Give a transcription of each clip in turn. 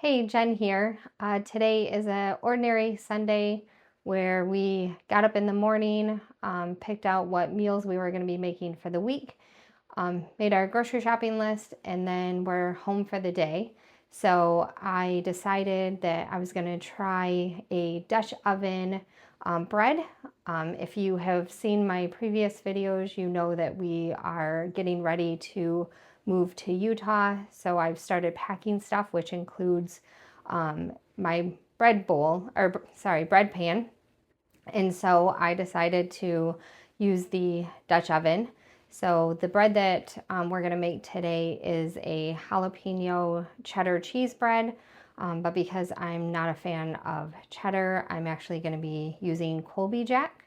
Hey, Jen here. Today is an ordinary Sunday where we got up in the morning, picked out what meals we were going to be making for the week, made our grocery shopping list, and then we're home for the day. So I decided that I was going to try a Dutch oven bread. If you have seen my previous videos, you know that we are getting ready to move to Utah. So I've started packing stuff, which includes my bread pan. And so I decided to use the Dutch oven. So the bread that we're gonna make today is a jalapeno cheddar cheese bread. But because I'm not a fan of cheddar, I'm actually gonna be using Colby Jack.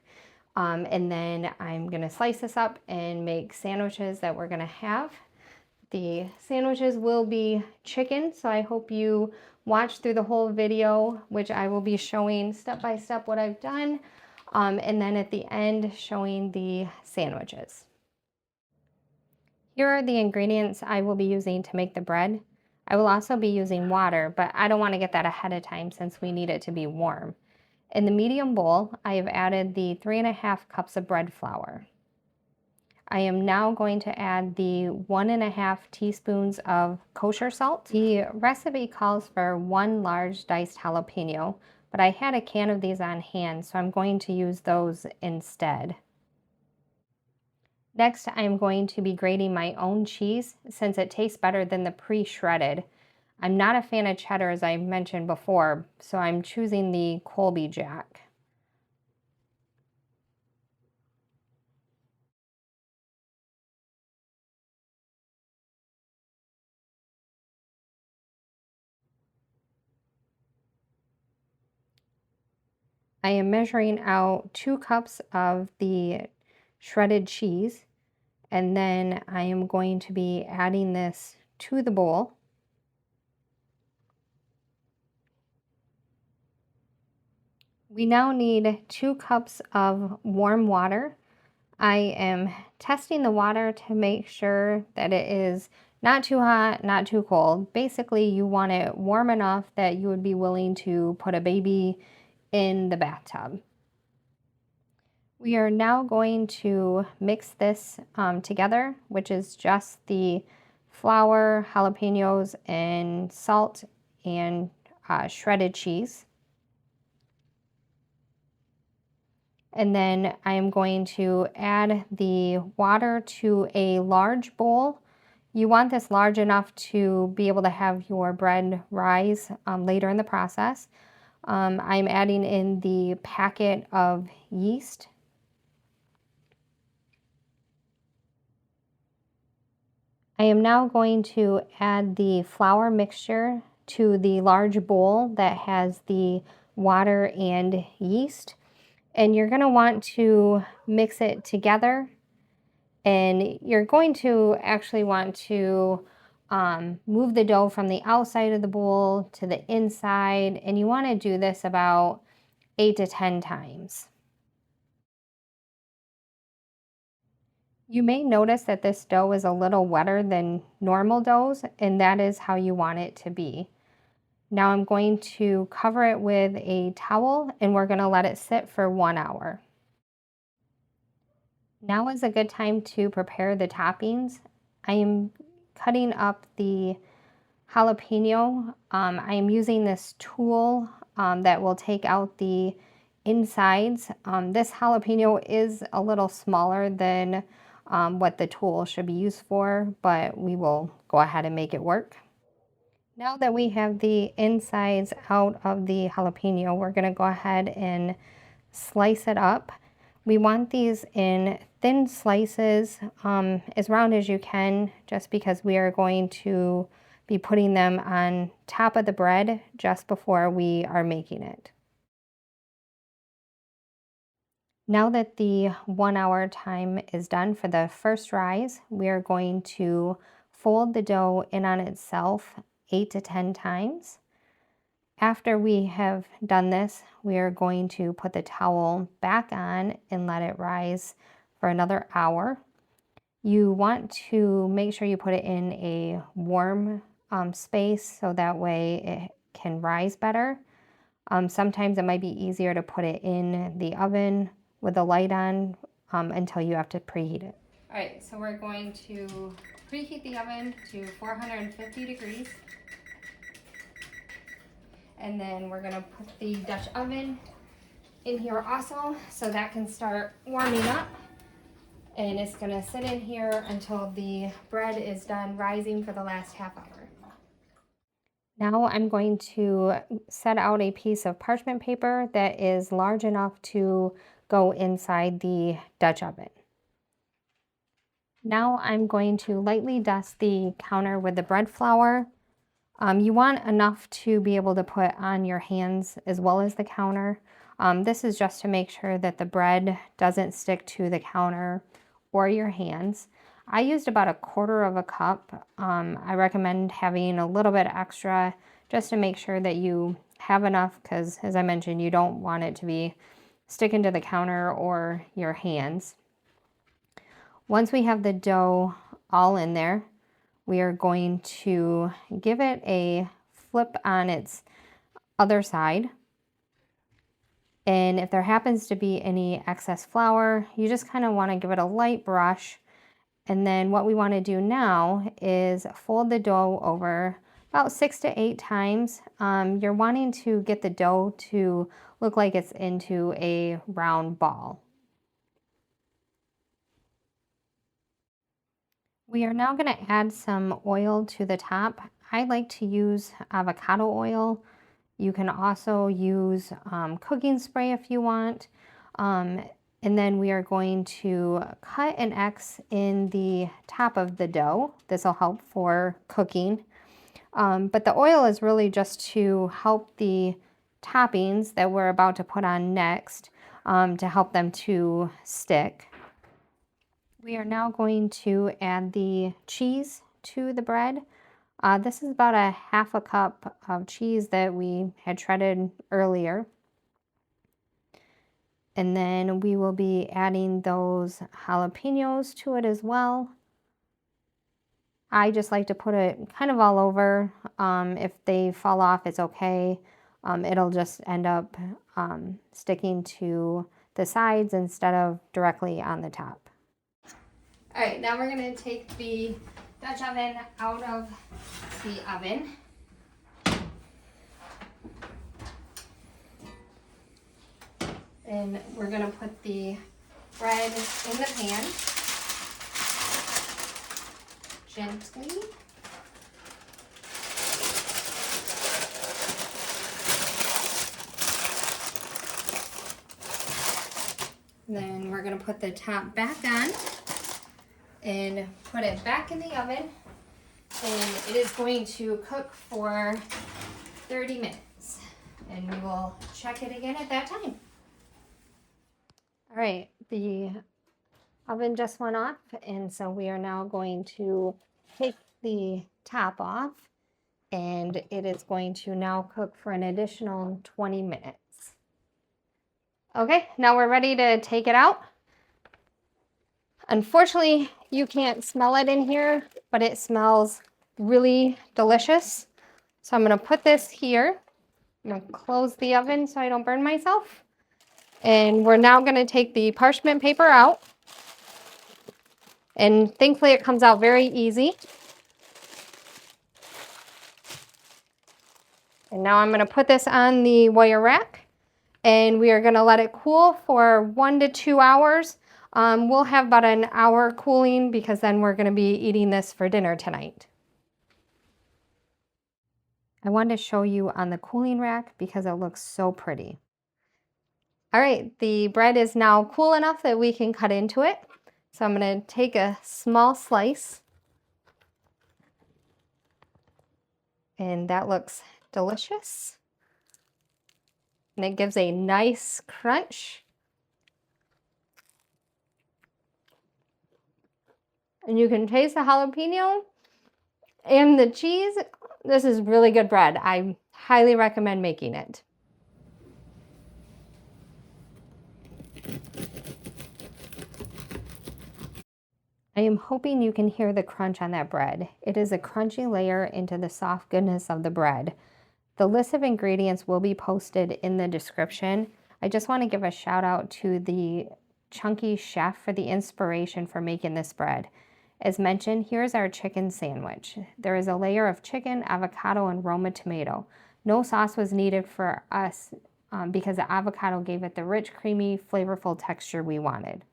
And then I'm gonna slice this up and make sandwiches that we're gonna have. The sandwiches will be chicken, so I hope you watch through the whole video, which I will be showing step by step what I've done, and then at the end showing the sandwiches. Here are the ingredients I will be using to make the bread. I will also be using water, but I don't want to get that ahead of time since we need it to be warm. In the medium bowl, I have added the 3½ cups of bread flour. I am now going to add the 1½ teaspoons of kosher salt. The recipe calls for 1 large diced jalapeno, but I had a can of these on hand, so I'm going to use those instead. Next, I'm going to be grating my own cheese since it tastes better than the pre-shredded. I'm not a fan of cheddar, as I mentioned before, so I'm choosing the Colby Jack. I am measuring out 2 cups of the shredded cheese, and then I am going to be adding this to the bowl. We now need 2 cups of warm water. I am testing the water to make sure that it is not too hot, not too cold. Basically, you want it warm enough that you would be willing to put a baby in the bathtub. We are now going to mix this together, which is just the flour, jalapenos, and salt and shredded cheese. And then I am going to add the water to a large bowl. You want this large enough to be able to have your bread rise later in the process. I'm adding in the packet of yeast. I am now going to add the flour mixture to the large bowl that has the water and yeast. And you're going to want to mix it together. And you're going to actually want to move the dough from the outside of the bowl to the inside. And you want to do this about 8 to 10 times. You may notice that this dough is a little wetter than normal doughs, and that is how you want it to be. Now I'm going to cover it with a towel and we're going to let it sit for 1 hour. Now is a good time to prepare the toppings. I am cutting up the jalapeno. I am using this tool that will take out the insides. This jalapeno is a little smaller than what the tool should be used for, but we will go ahead and make it work. Now that we have the insides out of the jalapeno, we're going to go ahead and slice it up. We want these in thin slices, as round as you can, just because we are going to be putting them on top of the bread just before we are making it. Now that the 1 hour time is done for the first rise, we are going to fold the dough in on itself 8 to 10 times. After we have done this, we are going to put the towel back on and let it rise for another hour. You want to make sure you put it in a warm space so that way it can rise better. Sometimes it might be easier to put it in the oven with the light on until you have to preheat it. All right, so we're going to preheat the oven to 450 degrees. And then we're gonna put the Dutch oven in here also, so that can start warming up. And it's gonna sit in here until the bread is done rising for the last half hour. Now I'm going to set out a piece of parchment paper that is large enough to go inside the Dutch oven. Now I'm going to lightly dust the counter with the bread flour. You want enough to be able to put on your hands as well as the counter. This is just to make sure that the bread doesn't stick to the counter or your hands. I used about 1/4 cup. I recommend having a little bit extra just to make sure that you have enough, because as I mentioned, you don't want it to be sticking to the counter or your hands. Once we have the dough all in there, we are going to give it a flip on its other side. And if there happens to be any excess flour, you just kind of want to give it a light brush. And then what we want to do now is fold the dough over about 6 to 8 times. You're wanting to get the dough to look like it's into a round ball. We are now going to add some oil to the top. I like to use avocado oil. You can also use cooking spray if you want. And then we are going to cut an X in the top of the dough. This will help for cooking. But the oil is really just to help the toppings that we're about to put on next, to help them to stick. We are now going to add the cheese to the bread. This is about 1/2 cup of cheese that we had shredded earlier. And then we will be adding those jalapenos to it as well. I just like to put it kind of all over. If they fall off, it's okay. It'll just end up sticking to the sides instead of directly on the top. All right, now we're going to take the Dutch oven out of the oven. And we're going to put the bread in the pan gently. Then we're going to put the top back on and put it back in the oven, and it is going to cook for 30 minutes, and we will check it again at that time. All right, the oven just went off, and so we are now going to take the top off, and it is going to now cook for an additional 20 minutes. Okay, now we're ready to take it out. Unfortunately, you can't smell it in here, but it smells really delicious. So I'm going to put this here. I'm going to close the oven so I don't burn myself. And we're now going to take the parchment paper out. And thankfully it comes out very easy. And now I'm going to put this on the wire rack. And we are going to let it cool for 1 to 2 hours. We'll have about an hour cooling because then we're going to be eating this for dinner tonight. I wanted to show you on the cooling rack because it looks so pretty. All right, the bread is now cool enough that we can cut into it. So I'm going to take a small slice. And that looks delicious. And it gives a nice crunch. And you can taste the jalapeno and the cheese. This is really good bread. I highly recommend making it. I am hoping you can hear the crunch on that bread. It is a crunchy layer into the soft goodness of the bread. The list of ingredients will be posted in the description. I just want to give a shout out to the Chunky Chef for the inspiration for making this bread. As mentioned, here's our chicken sandwich. There is a layer of chicken, avocado, and Roma tomato. No sauce was needed for us because the avocado gave it the rich, creamy, flavorful texture we wanted.